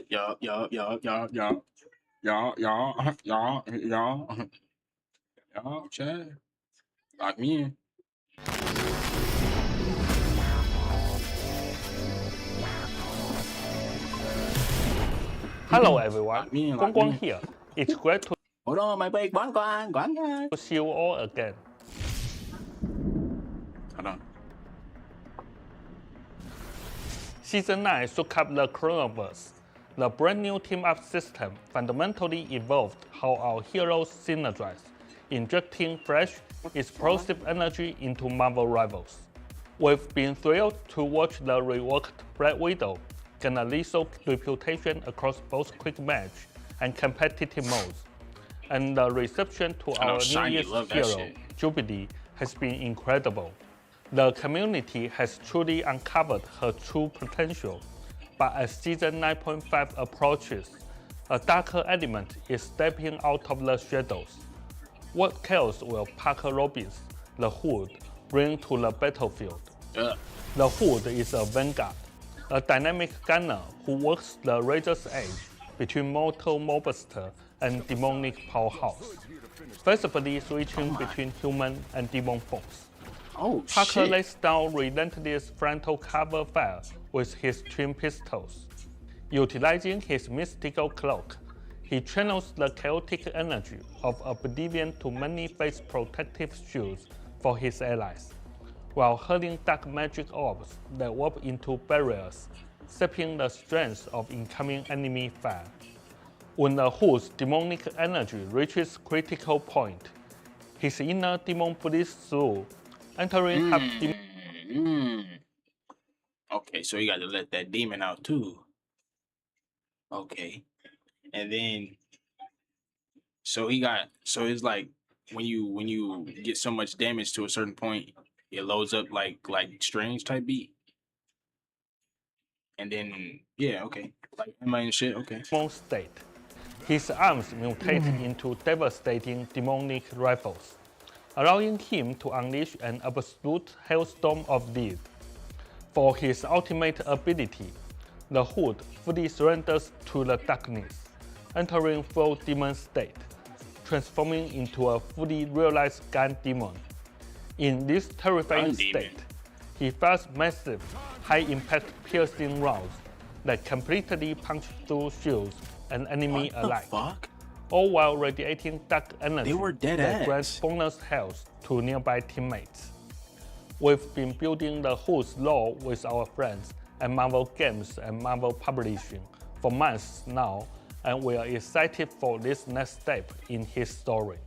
Yeah, yeah, yeah, yeah, yeah, yeah, yeah, yeah, yeah, yeah, Chad. Lock me in. Hello everyone, Lock me in, Guang lock me Guang in. here. It's great to Hold on, my boy, Guan Guan, Guan Guan. see you all again. Hold on. Season 9 shook up the Chronoverse. The brand new team-up system fundamentally evolved how our heroes synergize, injecting fresh, explosive energy into Marvel rivals. We've been thrilled to watch the reworked Black Widow gain a lethal reputation across both quick match and competitive modes, and the reception to I know our Shiny newest love that hero, shit. Jubilee, has been incredible. The community has truly uncovered her true potential, but as Season 9.5 approaches, a darker element is stepping out of the shadows. What chaos will Parker Robbins, the Hood, bring to the battlefield? The Hood is a vanguard, a dynamic gunner who works the razor's edge between mortal mobster and demonic powerhouse, flexibly switching between human and demon foes. Oh, Parker shit. lays down relentless frontal cover fire with his twin pistols. Utilizing his mystical cloak, he channels the chaotic energy of Oblivion to manifest protective shields for his allies, while hurling dark magic orbs that warp into barriers, sapping the strength of incoming enemy fire. When the Hood's demonic energy reaches critical point, his inner demon bleeds through, entering half demon. Okay, so you got to let that demon out too. Okay, and then so it's like when you get so much damage to a certain point, it loads up like strange type beat, and then yeah, okay, like am I in shit? Okay. State. His arms mutate into devastating demonic rifles, allowing him to unleash an absolute hailstorm of death. For his ultimate ability, the Hood fully surrenders to the darkness, entering full demon state, transforming into a fully realized gun demon. In this terrifying state, he fires massive, high-impact piercing rounds that completely punch through shields and enemy alike, all while radiating dark energy that grants bonus health to nearby teammates. We've been building the Hood's lore with our friends at Marvel Games and Marvel Publishing for months now, and we are excited for this next step in his story.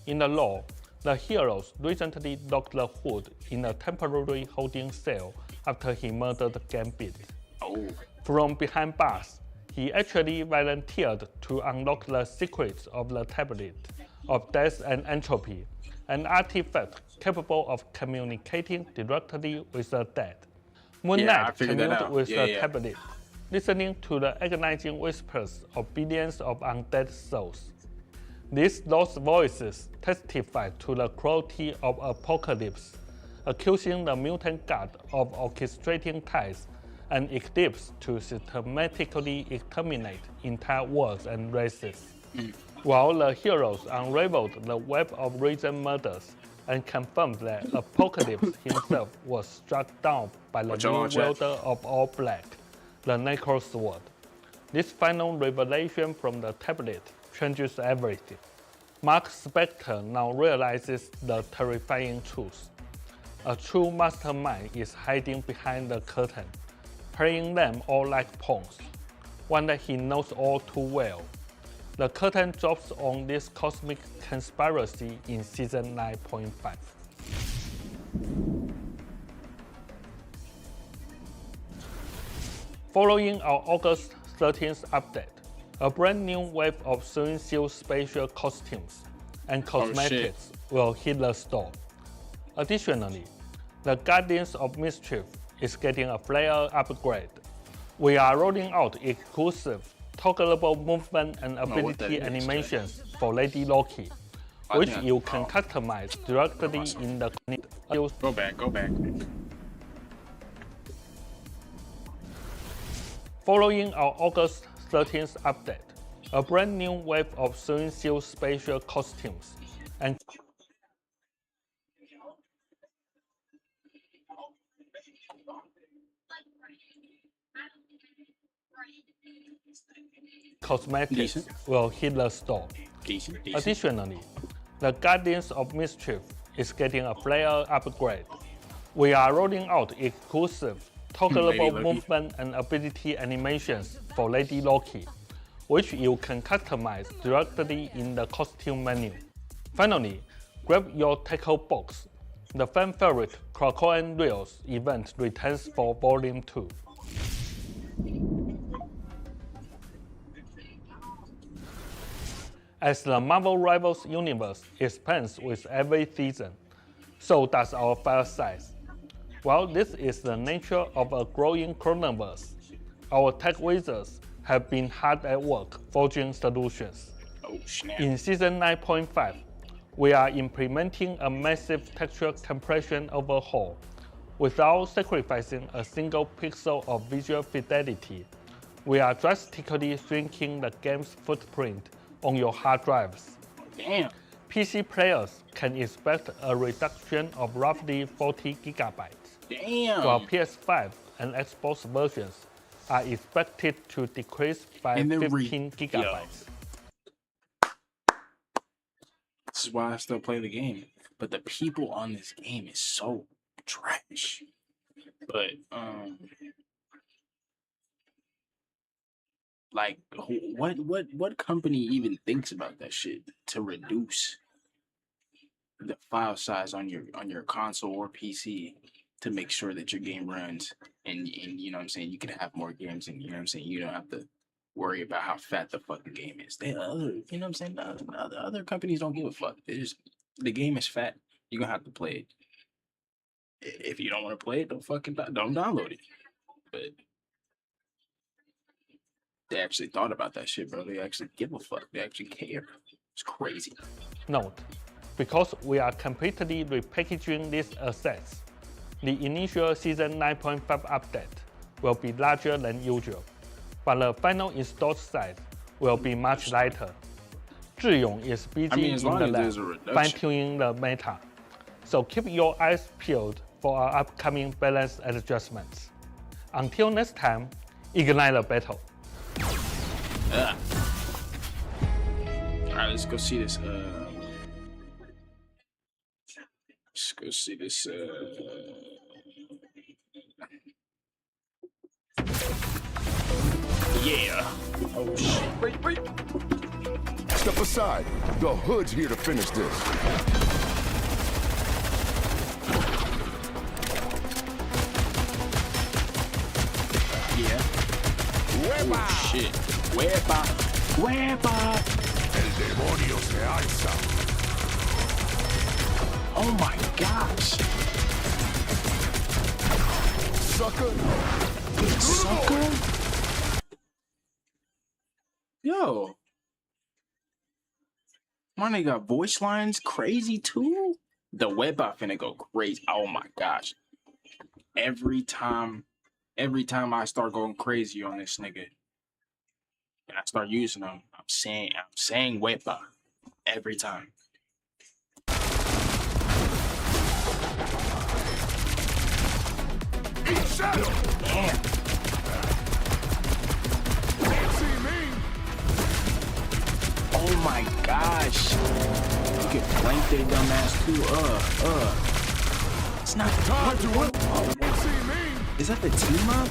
In the lore, the heroes recently locked the Hood in a temporary holding cell after he murdered Gambit. From behind bars, he actually volunteered to unlock the secrets of the tablet of death and entropy, an artifact capable of communicating directly with the dead. Moon Knight communed with the tablet, listening to the agonizing whispers of billions of undead souls. These lost voices testify to the cruelty of Apocalypse, accusing the mutant god of orchestrating ties and Eclipse to systematically exterminate entire worlds and races. While the heroes unraveled the web of recent murders and confirmed that Apocalypse himself was struck down by the new wielder of all black, the Necro Sword. This final revelation from the tablet changes everything. Mark Spector now realizes the terrifying truth. A true mastermind is hiding behind the curtain, playing them all like pawns, one that he knows all too well. The curtain drops on this cosmic conspiracy in Season 9.5. Following our August 13th update, a brand new wave of Swing Shield special costumes and cosmetics will hit the store. Additionally, the Guardians of Mischief is getting a flare upgrade. We are rolling out exclusive toggleable movement and ability animations for Lady Loki, which you can customize directly in the Go back. Following our August 13th update, a brand new wave of swimsuit special costumes and cosmetics Decent. will hit the store. Decent. Additionally, the Guardians of Mischief is getting a flare upgrade. We are rolling out exclusive toggleable Lady Loki. movement and ability animations for Lady Loki, which you can customize directly in the costume menu. Finally, grab your tackle box. The fan favorite Krakow and Reels event returns for Volume 2. As the Marvel Rivals universe expands with every season, so does our file size. While this is the nature of a growing chronoverse, our tech wizards have been hard at work forging solutions. Oh snap. In Season 9.5, we are implementing a massive texture compression overhaul without sacrificing a single pixel of visual fidelity. We are drastically shrinking the game's footprint on your hard drives. Damn. PC players can expect a reduction of roughly 40 gigabytes, Damn. while PS5 and Xbox versions are expected to decrease by And they're 15 gigabytes. This is why I still play the game. But the people on this game is so trash. But like what company even thinks about that shit to reduce the file size on your console or PC to make sure that your game runs and you know what I'm saying, you can have more games and you know what I'm saying, you don't have to worry about how fat the fucking game is. They other, you know what I'm saying, the other companies don't give a fuck. They just, the game is fat, you're gonna have to play it. If you don't want to play it, don't download it. But they actually thought about that shit, bro. They actually give a fuck. They actually care. It's crazy. Note, because we are completely repackaging these assets, the initial Season 9.5 update will be larger than usual, but the final installed size will be much lighter. Zhiyong is busy as in long the as there's a lab reduction. fine-tuning the meta, so keep your eyes peeled for our upcoming balance adjustments. Until next time, ignite the battle. Alright, let's go see this. Let's go see this. Yeah. Oh shit. Wait. Step aside. The Hood's here to finish this. Yeah. Oh shit. Huepa. El demonio se alza. Oh my gosh. Sucker. Sucker. Yo. My nigga got voice lines crazy too. The web I finna go crazy. Oh my gosh. Every time I start going crazy on this nigga and I start using them, I'm saying wepa every time. Eat shadow. Damn. Can't see me. Oh my gosh. You can flank their dumb ass too. It's not Time to what? Can't see me. Is that the team up?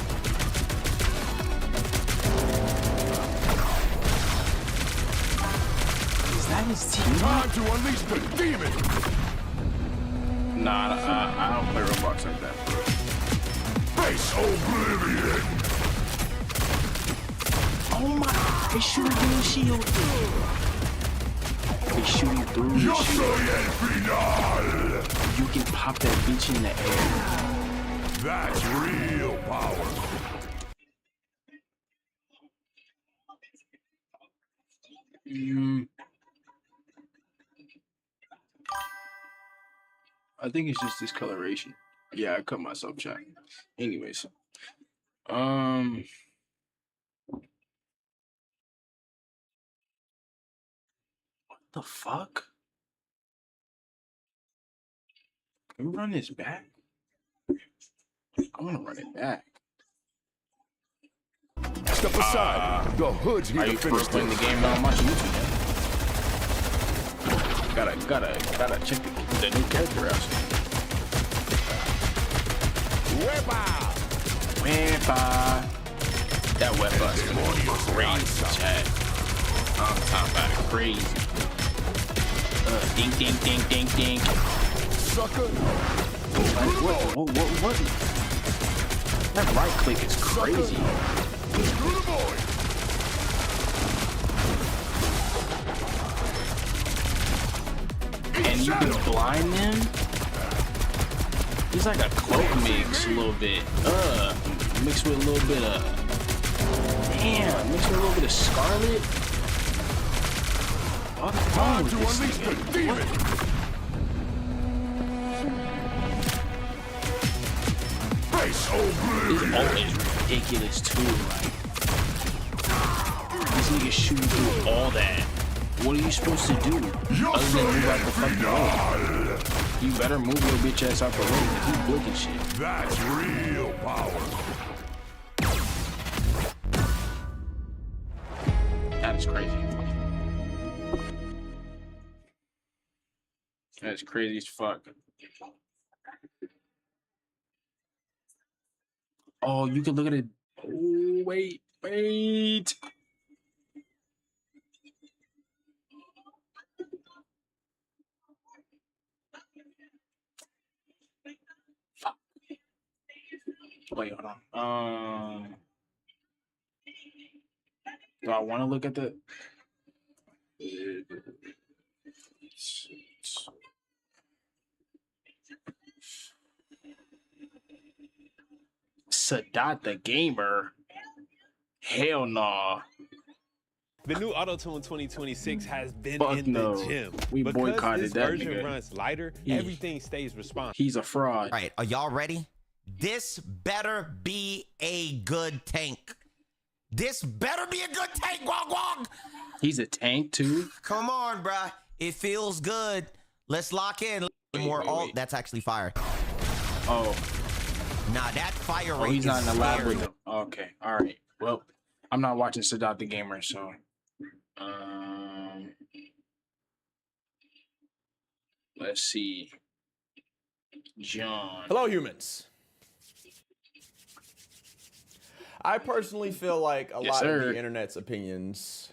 Is that his team up? Time to unleash the demon. Nah, I don't play Roblox like that. Face oblivion. Oh my! They shoot through the shield. They shoot you through the Yo shield. soy el final. You can pop that bitch in the air. That's real power. I think it's just discoloration. Yeah, I cut myself chat. Anyways. The fuck? Can we run this back? I want to run it back. Step aside. The hood's here Are to you finish first playing the this. game now? I'm watching YouTube. Gotta check the new character out. Wepa. That wepa is crazy, chat. I'm talking about it crazy. Ding, ding, ding, ding, ding. Sucker. What? That right click is crazy. Screw the boy. And you can blind them? He's like a cloak mix a little bit. Mixed with a little bit of... Damn, mixed with a little bit of Scarlet. What's wrong with To this unleash the nigga? demon. Face His oblivion. ult is ridiculous too, like... This nigga shooting through all that. What are you supposed to do? Other than move out the fucking way. You better move your bitch ass out the way because he's blicking shit. That's real power. That is crazy. That's crazy as fuck. Oh, you can look at it. Oh, wait. Fuck. Wait, hold on. Do I want to look at the? Sadat the gamer? Hell nah. The new AutoTune 2026 has been Fuck in no. the gym. We because boycotted this that version nigga. runs lighter, Yeah. everything stays responsive. He's a fraud. All right, are y'all ready? This better be a good tank. This better be a good tank, Wog Wog. He's a tank too. Come on, bruh. It feels good. Let's lock in. More alt. wait. That's actually fire. Oh, Nah, that fire oh, rate he's is not in the lab scary. with him. Okay, all right. Well, I'm not watching Sadat the gamer, so. Let's see. John. Hello, humans. I personally feel like a Yes, lot of sir. the internet's opinions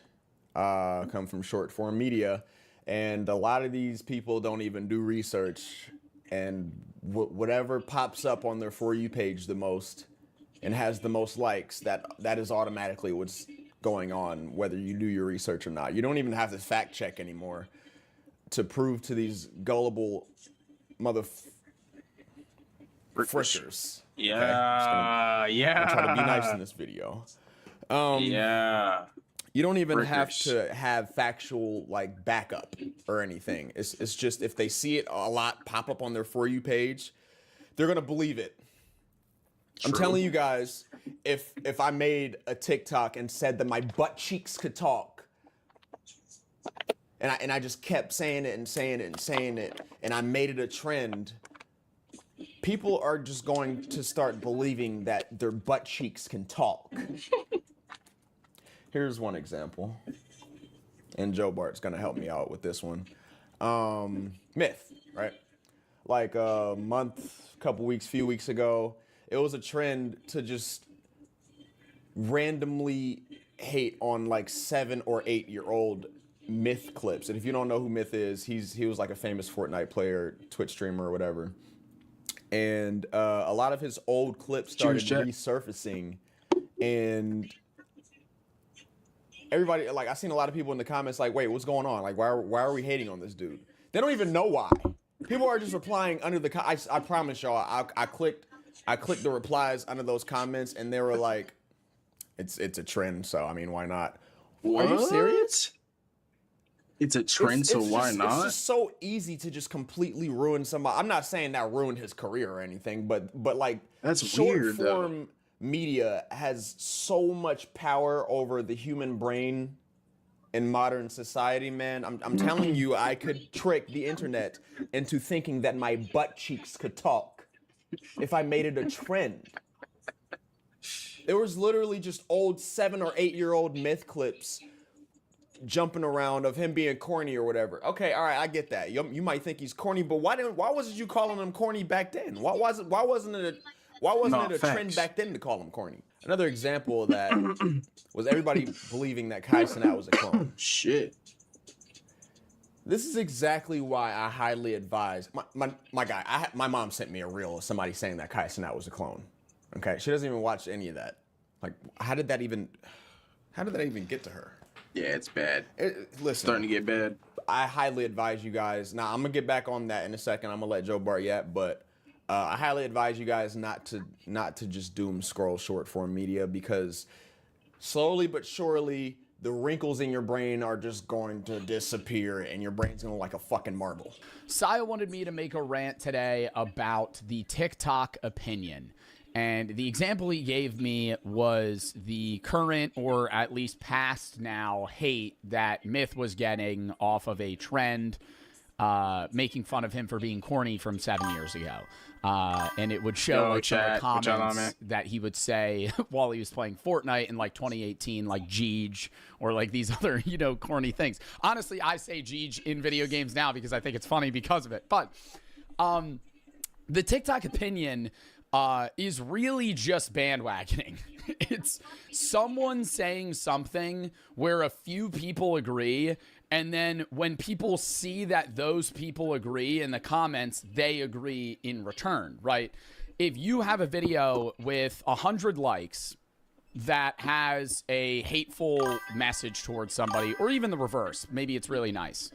come from short form media, and a lot of these people don't even do research, and whatever pops up on their For You page the most and has the most likes, that is automatically what's going on, whether you do your research or not. You don't even have to fact check anymore to prove to these gullible frickers. Yeah, I'm trying to be nice in yeah. this video. Yeah. You don't even have Frickers. to have factual like backup or anything. It's just if they see it a lot pop up on their For You page, they're gonna believe it. I'm True. telling you guys, if I made a TikTok and said that my butt cheeks could talk, and I just kept saying it and saying it and saying it, and I made it a trend, people are just going to start believing that their butt cheeks can talk. Here's one example, and Joe Bart's gonna help me out with this one. Myth, right? Like a month, few weeks ago, it was a trend to just randomly hate on like 7 or 8-year-old Myth clips. And if you don't know who Myth is, he was like a famous Fortnite player, Twitch streamer or whatever. And a lot of his old clips started Cheers, resurfacing, and everybody, like, I seen a lot of people in the comments like, wait, what's going on? Like, why are we hating on this dude? They don't even know why. People are just replying under the I promise y'all, I clicked the replies under those comments, and they were like, it's a trend, so I mean, why not? What? Are you serious? It's a trend, so why It's not? just so easy to just completely ruin somebody. I'm not saying that ruined his career or anything, but like, That's short weird, though. form media has so much power over the human brain in modern society, man. I'm telling you, I could trick the internet into thinking that my butt cheeks could talk if I made it a trend. There was literally just old 7 or 8 year old myth clips jumping around of him being corny or whatever. Okay, all right, I get that. You might think he's corny, but why wasn't you calling him corny back then? Why wasn't it a trend back then to call him corny? Another example of that was everybody believing that Kai Cenat was a clone. Shit. This is exactly why I highly advise my guy. My mom sent me a reel of somebody saying that Kai Cenat was a clone. Okay, she doesn't even watch any of that. Like, how did that even get to her? Yeah, it's bad. Listen, Starting to get bad. I highly advise you guys. Now, I'm gonna get back on that in a second. I'm gonna let Joe Bart yet, but I highly advise you guys not to just doom scroll short form media, because slowly but surely the wrinkles in your brain are just going to disappear and your brain's gonna look like a fucking marble. Saya wanted me to make a rant today about the TikTok opinion. And the example he gave me was the current, or at least past now, hate that Myth was getting off of a trend making fun of him for being corny from 7 years ago. And it would show like some of the comments that he would say while he was playing Fortnite in like 2018, like Jeej, or like these other, corny things. Honestly, I say Jeej in video games now because I think it's funny because of it. But the TikTok opinion is really just bandwagoning. It's someone saying something where a few people agree, and then when people see that those people agree in the comments, they agree in return, right? If you have a video with 100 likes that has a hateful message towards somebody, or even the reverse, maybe it's really nice,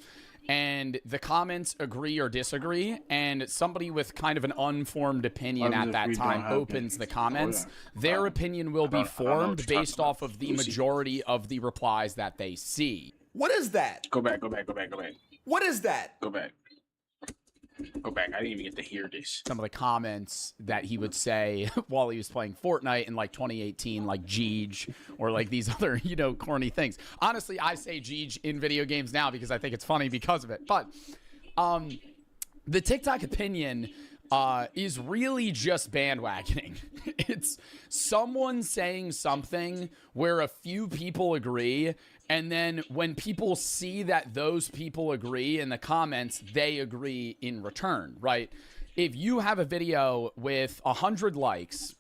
and the comments agree or disagree, and somebody with kind of an unformed opinion at that time opens the comments, their opinion will be formed based off of the majority of the replies that they see. What is that? Go back. What is that? Go back. I didn't even get to hear this. Some of the comments that he would say while he was playing Fortnite in like 2018, like Jeej, or like these other, corny things. Honestly, I say Jeej in video games now because I think it's funny because of it. But the TikTok opinion is really just bandwagoning. It's someone saying something where a few people agree, and then when people see that those people agree in the comments, they agree in return, right? If you have a video with 100 likes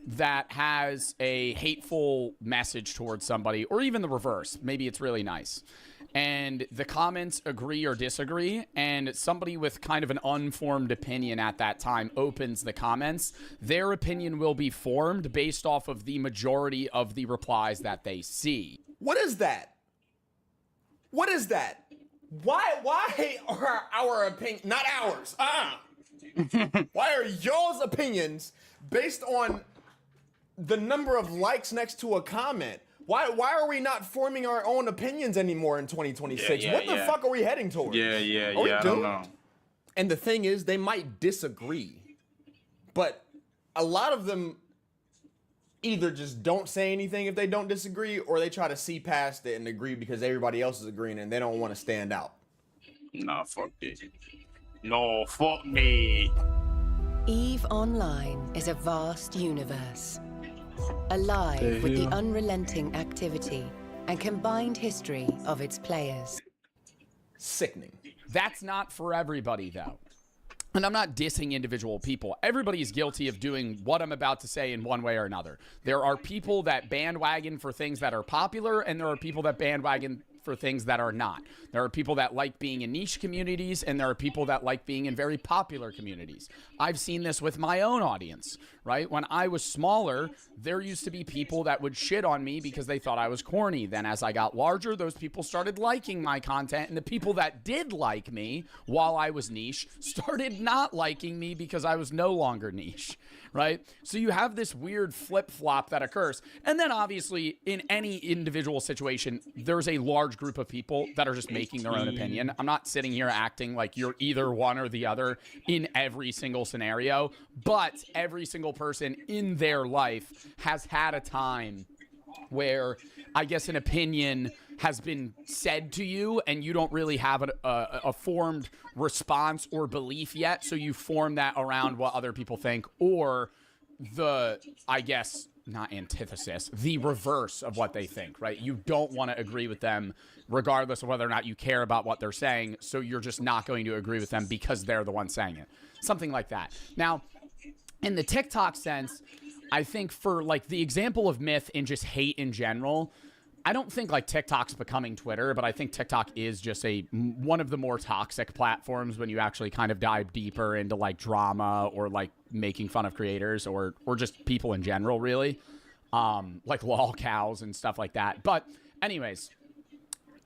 that has a hateful message towards somebody, or even the reverse, maybe it's really nice, and the comments agree or disagree, and somebody with kind of an unformed opinion at that time opens the comments, their opinion will be formed based off of the majority of the replies that they see. What is that? What is that? Why are our opinions, not ours, why are y'all's opinions based on the number of likes next to a comment? Why are we not forming our own opinions anymore in 2026? What the fuck are we heading towards? I don't know. And the thing is, they might disagree, but a lot of them either just don't say anything if they don't disagree, or they try to see past it and agree because everybody else is agreeing and they don't want to stand out. Nah, fuck this. No, fuck me. EVE Online is a vast universe, alive with the unrelenting activity and combined history of its players. Sickening. That's not for everybody, though. And I'm not dissing individual people. Everybody is guilty of doing what I'm about to say in one way or another. There are people that bandwagon for things that are popular, and there are people that bandwagon for things that are not. There are people that like being in niche communities, and there are people that like being in very popular communities. I've seen this with my own audience, right? When I was smaller, there used to be people that would shit on me because they thought I was corny. Then as I got larger, those people started liking my content, and the people that did like me while I was niche started not liking me because I was no longer niche, right? So you have this weird flip-flop that occurs. And then obviously in any individual situation, there's a large group of people that are just making their own opinion. I'm not sitting here acting like you're either one or the other in every single scenario, but every single person in their life has had a time where I guess an opinion has been said to you and you don't really have a formed response or belief yet, so you form that around what other people think, or the, I guess, not antithesis, the reverse of what they think, right? You don't want to agree with them regardless of whether or not you care about what they're saying, so you're just not going to agree with them because they're the one saying it. Something like that. Now, in the TikTok sense, I think for like the example of myth and just hate in general, I don't think like TikTok's becoming Twitter, but I think TikTok is just one of the more toxic platforms when you actually kind of dive deeper into like drama or like making fun of creators or just people in general, really. Like lol cows and stuff like that. But anyways,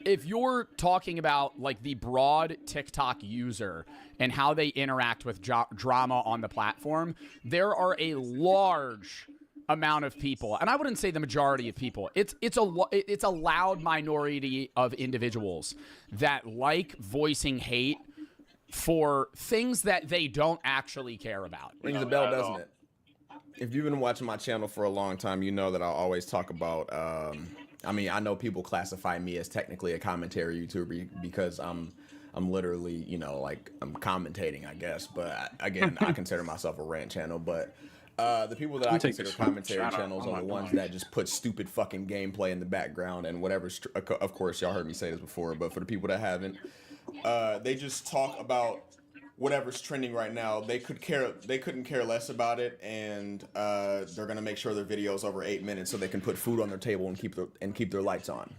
if you're talking about like the broad TikTok user and how they interact with drama on the platform, there are a large amount of people, and I wouldn't say the majority of people. It's a loud minority of individuals that like voicing hate for things that they don't actually care about. Rings a bell, doesn't it? If you've been watching my channel for a long time, you know that I'll always talk about. I mean, I know people classify me as technically a commentary YouTuber because I'm literally, you know, like I'm commentating, I guess. But again, I consider myself a rant channel, but. The people that I consider commentary channels are the ones that just put stupid fucking gameplay in the background and whatever. Of course, y'all heard me say this before, but for the people that haven't, they just talk about whatever's trending right now. They couldn't care less about it, and they're gonna make sure their video's over 8 minutes so they can put food on their table and keep their lights on.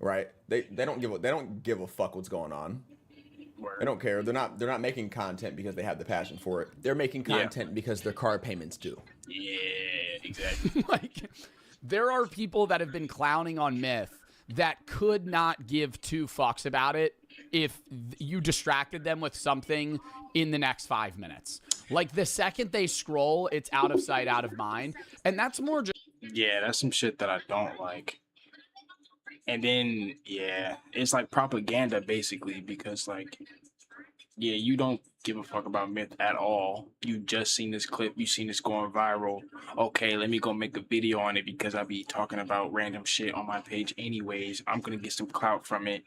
Right? They don't give a fuck what's going on. They don't care. They're not making content because they have the passion for it. They're making content because their car payments due. Yeah, exactly. Like, there are people that have been clowning on Myth that could not give two fucks about it if you distracted them with something in the next 5 minutes. Like, the second they scroll, it's out of sight, out of mind. And that's more just... Yeah, that's some shit that I don't like. And then, yeah, it's like propaganda, basically, because, like, yeah, you don't give a fuck about Myth at all. You just seen this clip. You seen this going viral. Okay, let me go make a video on it because I be talking about random shit on my page anyways. I'm going to get some clout from it.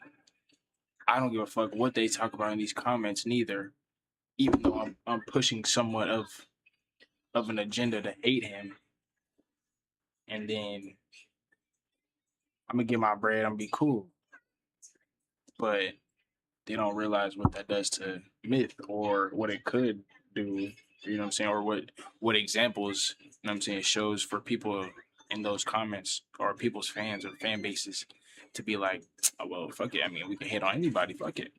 I don't give a fuck what they talk about in these comments, neither. Even though I'm pushing somewhat of an agenda to hate him. And then... I'm gonna get my bread, I'm gonna be cool. But they don't realize what that does to Myth or what it could do, you know what I'm saying? Or what examples, you know what I'm saying, it shows for people in those comments or people's fans or fan bases to be like, oh, well, fuck it. I mean, we can hate on anybody, fuck it.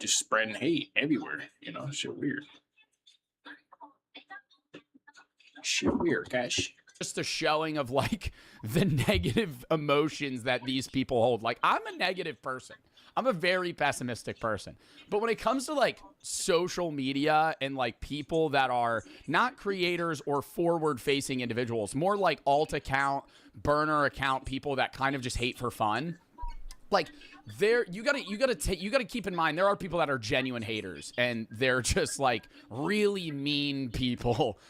Just spreading hate everywhere, you know, shit weird. Shit weird, Cash. Just a showing of like the negative emotions that these people hold. Like, I'm a negative person. I'm a very pessimistic person. But when it comes to like social media and like people that are not creators or forward facing individuals, more like alt account, burner account people that kind of just hate for fun. Like, you gotta keep in mind there are people that are genuine haters and they're just like really mean people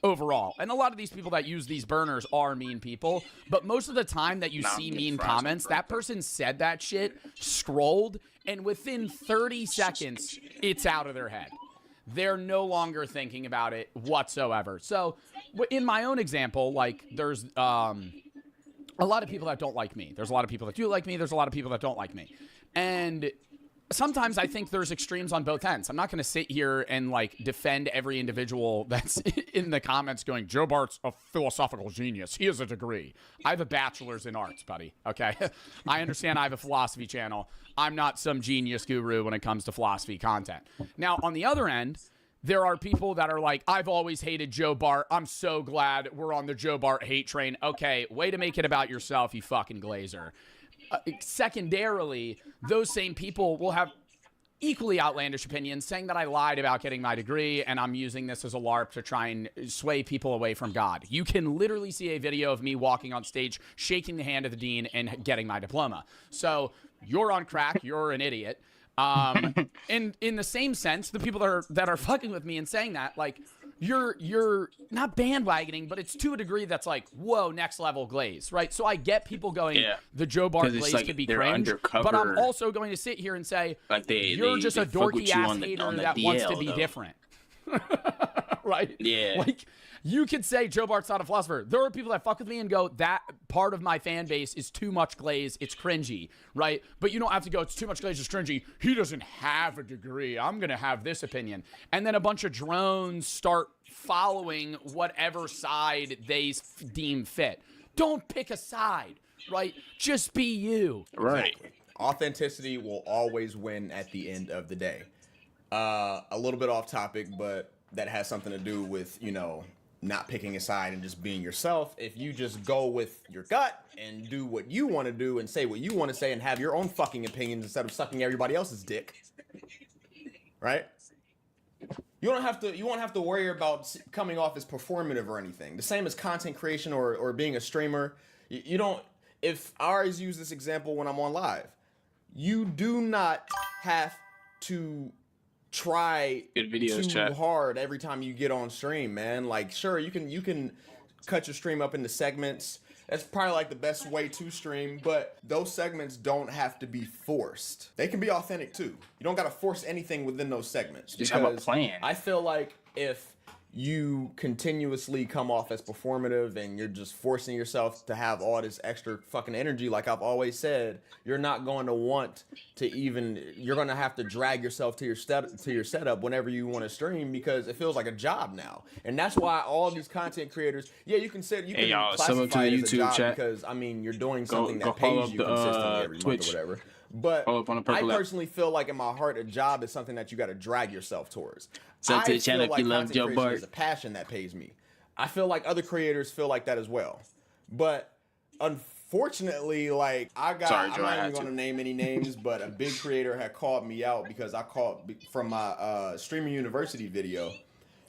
overall. And a lot of these people that use these burners are mean people, but most of the time that you see mean comments, that person said that shit, scrolled, and within 30 seconds, it's out of their head. They're no longer thinking about it whatsoever. So in my own example, like, there's a lot of people that don't like me. There's a lot of people that do like me. There's a lot of people that don't like me. And sometimes I think there's extremes on both ends. I'm not going to sit here and like defend every individual that's in the comments going, Joe Bart's a philosophical genius. He has a degree. I have a bachelor's in arts, buddy. Okay. I understand I have a philosophy channel. I'm not some genius guru when it comes to philosophy content. Now, on the other end, there are people that are like, I've always hated Joe Bart. I'm so glad we're on the Joe Bart hate train. Okay, way to make it about yourself, you fucking glazer. Secondarily, those same people will have equally outlandish opinions saying that I lied about getting my degree and I'm using this as a LARP to try and sway people away from God. You can literally see a video of me walking on stage, shaking the hand of the dean and getting my diploma. So you're on crack. You're an idiot. And in the same sense, the people that are fucking with me and saying that, like, you're not bandwagoning, but it's to a degree that's like, whoa, next level glaze, right? So I get people going, the Joe Bart 'Cause it's glaze like could be they're cringe, but I'm undercover. also going to sit here and say, Like you're just they a fuck with dorky you ass on the hater that DL, wants to be though. different. Right? Yeah. Like, you could say Joe Bart's not a philosopher. There are people that fuck with me and go, that part of my fan base is too much glaze. It's cringy, right? But you don't have to go, it's too much glaze, it's cringy. He doesn't have a degree. I'm going to have this opinion. And then a bunch of drones start following whatever side they deem fit. Don't pick a side, right? Just be you. Right. Authenticity will always win at the end of the day. A little bit off topic, but that has something to do with, you know, not picking a side and just being yourself. If you just go with your gut and do what you want to do and say what you want to say and have your own fucking opinions instead of sucking everybody else's dick, right? You won't have to worry about coming off as performative or anything. The same as content creation or being a streamer. You don't. If I always use this example when I'm on live, you do not have to try Good videos, too chat. hard every time you get on stream, man. Like, sure, you can cut your stream up into segments. That's probably like the best way to stream, but those segments don't have to be forced. They can be authentic too. You don't got to force anything within those segments. Just have a because plan. I feel like if you continuously come off as performative and you're just forcing yourself to have all this extra fucking energy, like I've always said, you're not going to want to even, you're going to have to drag yourself to your setup whenever you want to stream, because it feels like a job now. And that's why all these content creators, you can Hey, y'all, sub up to classify the it as a YouTube job chat. because I mean you're doing Go- something go that follow pays up you the, consistently every Twitch. month or whatever. But Follow up on the I purple app. personally feel like in my heart a job is something that you got to drag yourself towards. Sub to the channel if you love content Joe creation Bart. is a passion that pays me. I feel like other creators feel like that as well. But unfortunately, like Sorry, I'm Joe, I not had even going to. to name any names, but a big creator had called me out because I called from my Streaming University video.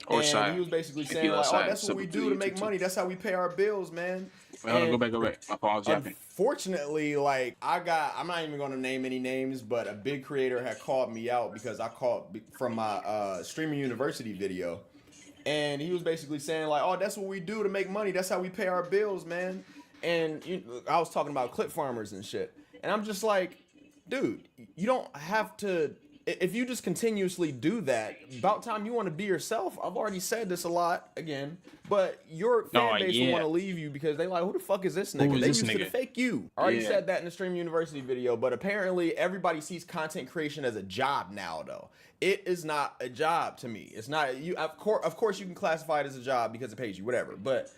Or and side. he was basically If you saying love like, oh, side, that's what sub we up to do the to make YouTube money. That's how we pay our bills, man. Wait, hold on, And go back. My apologies, yapping. Unfortunately, like I'm not even going to name any names, but a big creator had called me out because I called from my Streaming University video. And he was basically saying like, oh, that's what we do to make money. That's how we pay our bills, man. And I was talking about clip farmers and shit. And I'm just like, dude, you don't have to. If you just continuously do that, about time you want to be yourself. I've already said this a lot again, but your fan base will want to leave you because they like, who the fuck is this nigga? is They this used to nigga? fake you. I already Yeah. said that in the Stream University video, but apparently everybody sees content creation as a job now, though. It is not a job to me. It's not you. Of course, you can classify it as a job because it pays you, whatever. But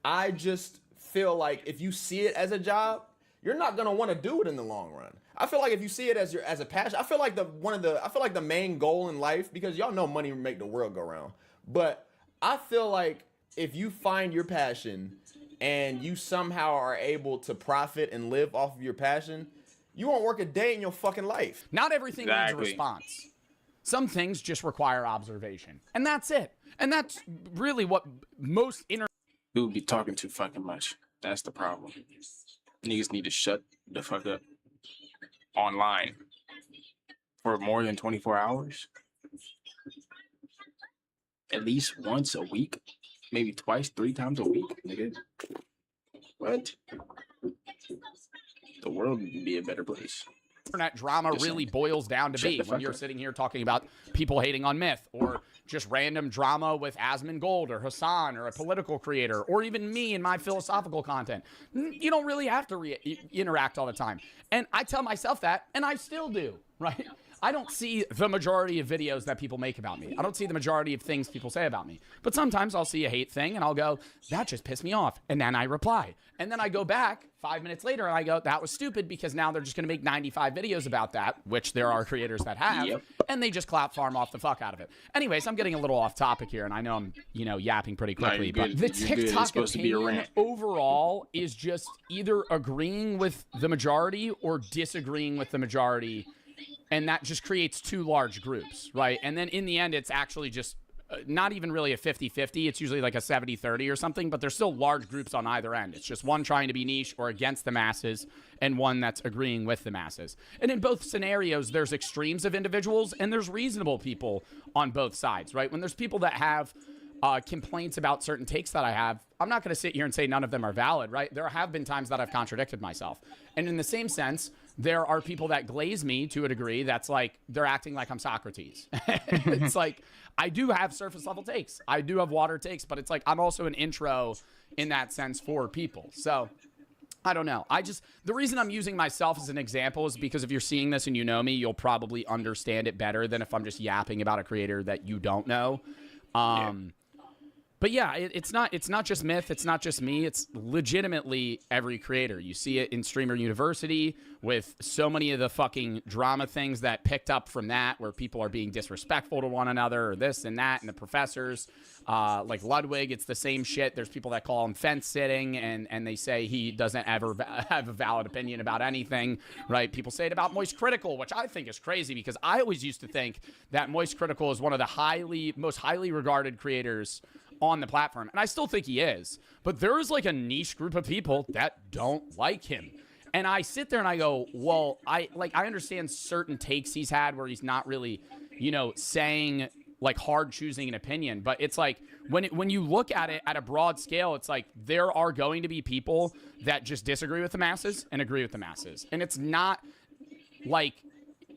I just feel like if you see it as a job, you're not gonna want to do it in the long run. I feel like if you see it as a passion, I feel like the main goal in life, because y'all know money make the world go round. But I feel like if you find your passion and you somehow are able to profit and live off of your passion, you won't work a day in your fucking life. Not everything needs a Exactly. response. Some things just require observation. And that's it. And that's really what most People be talking too fucking much. That's the problem. Niggas need to shut the fuck up online for more than 24 hours. At least once a week, maybe twice, 3 times a week, nigga. What? The world would be a better place. internet drama Just really saying. boils down to Shut be the when fuck you're up. sitting here talking about people hating on Myth, or just random drama with Asmongold or Hassan or a political creator, or even me and my philosophical content. You don't really have to interact all the time. And I tell myself that, and I still do, right? I don't see the majority of videos that people make about me. I don't see the majority of things people say about me. But sometimes I'll see a hate thing and I'll go, that just pissed me off. And then I reply. And then I go back 5 minutes later and I go, that was stupid, because now they're just going to make 95 videos about that, which there are creators that have. Yep. And they just clap farm off the fuck out of it. Anyways, I'm getting a little off topic here, and I know I'm, yapping pretty quickly. you're But good. the You're good. It's TikTok supposed to be a opinion rant. overall is just either agreeing with the majority or disagreeing with the majority. And that just creates two large groups, right? And then in the end, it's actually just not even really a 50-50. It's usually like a 70-30 or something, but there's still large groups on either end. It's just one trying to be niche or against the masses, and one that's agreeing with the masses. And in both scenarios, there's extremes of individuals and there's reasonable people on both sides, right? When there's people that have complaints about certain takes that I have, I'm not going to sit here and say none of them are valid, right? There have been times that I've contradicted myself. And in the same sense, there are people that glaze me to a degree that's like, they're acting like I'm Socrates. It's like, I do have surface level takes. I do have water takes, but it's like, I'm also an intro in that sense for people. So I don't know. The reason I'm using myself as an example is because if you're seeing this and you know me, you'll probably understand it better than if I'm just yapping about a creator that you don't know. But yeah, it's not just Myth. It's not just me. It's legitimately every creator. You see it in Streamer University with so many of the fucking drama things that picked up from that, where people are being disrespectful to one another or this and that, and the professors, like Ludwig, it's the same shit. There's people that call him fence sitting, and they say he doesn't ever have a valid opinion about anything, right? People say it about Moist Critical, which I think is crazy because I always used to think that Moist Critical is one of the most highly regarded creators on the platform, and I still think he is, but there is like a niche group of people that don't like him. And I sit there and I go, well, I understand certain takes he's had where he's not really, saying like hard choosing an opinion, but it's like when you look at it at a broad scale, it's like there are going to be people that just disagree with the masses and agree with the masses. And it's not like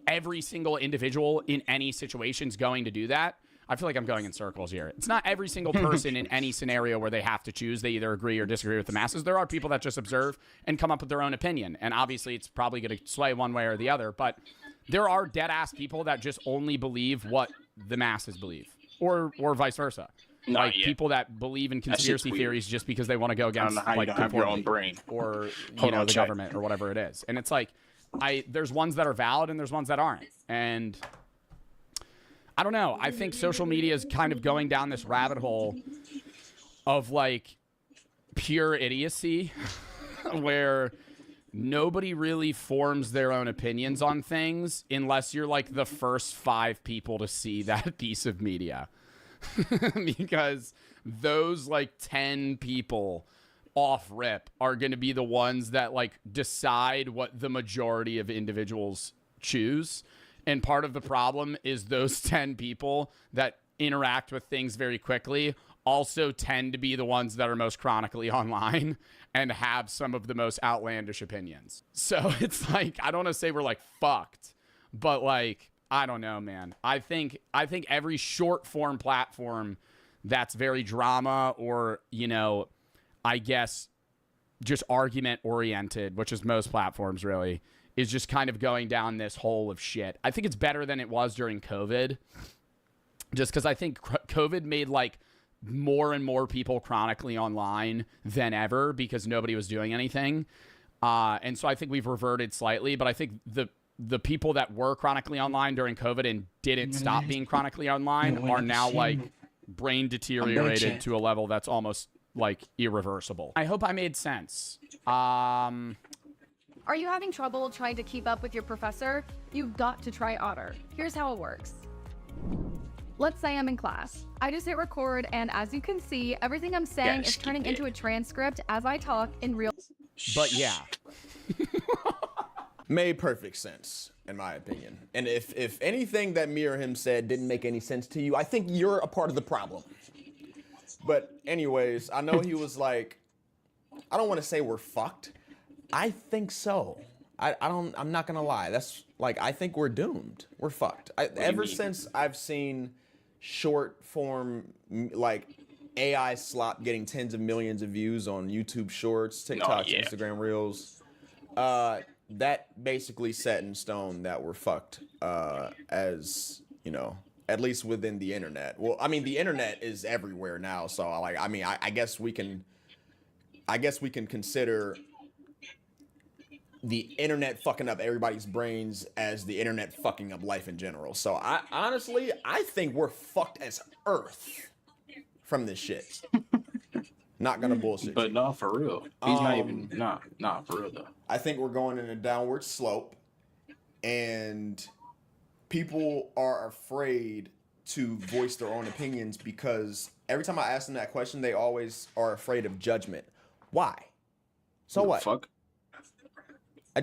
every single individual in any situation is going to do that. I feel like I'm going in circles here. It's not every single person in any scenario where they have to choose. They either agree or disagree with the masses. There are people that just observe and come up with their own opinion. And obviously it's probably going to sway one way or the other. But there are dead ass people that just only believe what the masses believe, or vice versa. Like people that believe in conspiracy theories just because they want to go against like have your own brain or the government or whatever it is. And it's like there's ones that are valid and there's ones that aren't. And I don't know. I think social media is kind of going down this rabbit hole of like pure idiocy where nobody really forms their own opinions on things unless you're like the first 5 people to see that piece of media. Because those like 10 people off rip are going to be the ones that like decide what the majority of individuals choose. And part of the problem is those 10 people that interact with things very quickly also tend to be the ones that are most chronically online and have some of the most outlandish opinions. So it's like, I don't want to say we're like fucked, but like, I don't know, man. I think every short form platform that's very drama or, I guess just argument oriented, which is most platforms really, is just kind of going down this hole of shit. I think it's better than it was during COVID, just because I think COVID made like more and more people chronically online than ever because nobody was doing anything. And so I think we've reverted slightly, but I think the people that were chronically online during COVID and didn't stop being chronically online are now like brain deteriorated to a level that's almost like irreversible. I hope I made sense. Are you having trouble trying to keep up with your professor? You've got to try Otter. Here's how it works. Let's say I'm in class. I just hit record, and as you can see, everything I'm saying is turning into a transcript as I talk in real. But yeah. Made perfect sense, in my opinion. And if anything that me or him said didn't make any sense to you, I think you're a part of the problem. But anyways, I know he was like, I don't want to say we're fucked. I think so. I'm not gonna lie. That's like, I think we're doomed. We're fucked. Ever since I've seen short form, like AI slop getting tens of millions of views on YouTube Shorts, TikToks, Instagram Reels, that basically set in stone that we're fucked. As at least within the internet. Well, I mean, the internet is everywhere now. So like, I mean, I guess we can consider the internet fucking up everybody's brains as the internet fucking up life in general. So I honestly think we're fucked as earth from this shit. Not gonna bullshit. But no, for real. He's not even nah, for real though. I think we're going in a downward slope, and people are afraid to voice their own opinions because every time I ask them that question, they always are afraid of judgment. Why? So what? Fuck. I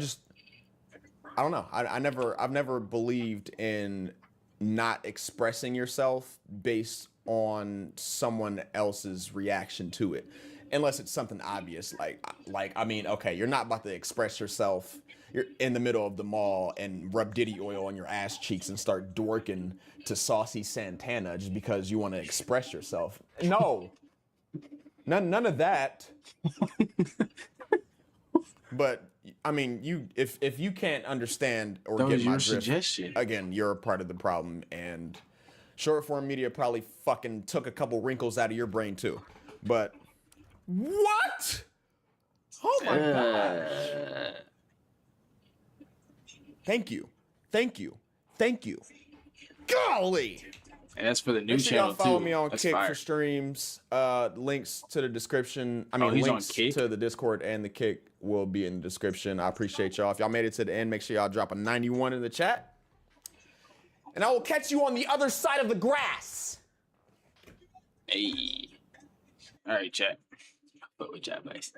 don't know. I've never believed in not expressing yourself based on someone else's reaction to it, unless it's something obvious. Like I mean, okay, you're not about to express yourself. You're in the middle of the mall and rub Diddy oil on your ass cheeks and start dorking to Saucy Santana just because you want to express yourself. No, none of that. But I mean, if you can't understand or That get was my your drift, suggestion. again, you're a part of the problem, and short form media probably fucking took a couple wrinkles out of your brain too. But what? Oh my god! Thank you. Golly! And that's for the new Make sure channel y'all follow too. me on That's Kick fire. for streams. Links to the description. I mean, he's on links Kick? to the Discord and the Kick will be in the description. I appreciate y'all. If y'all made it to the end, make sure y'all drop a 91 in the chat. And I will catch you on the other side of the grass. Hey. All right, chat. But with chat, guys.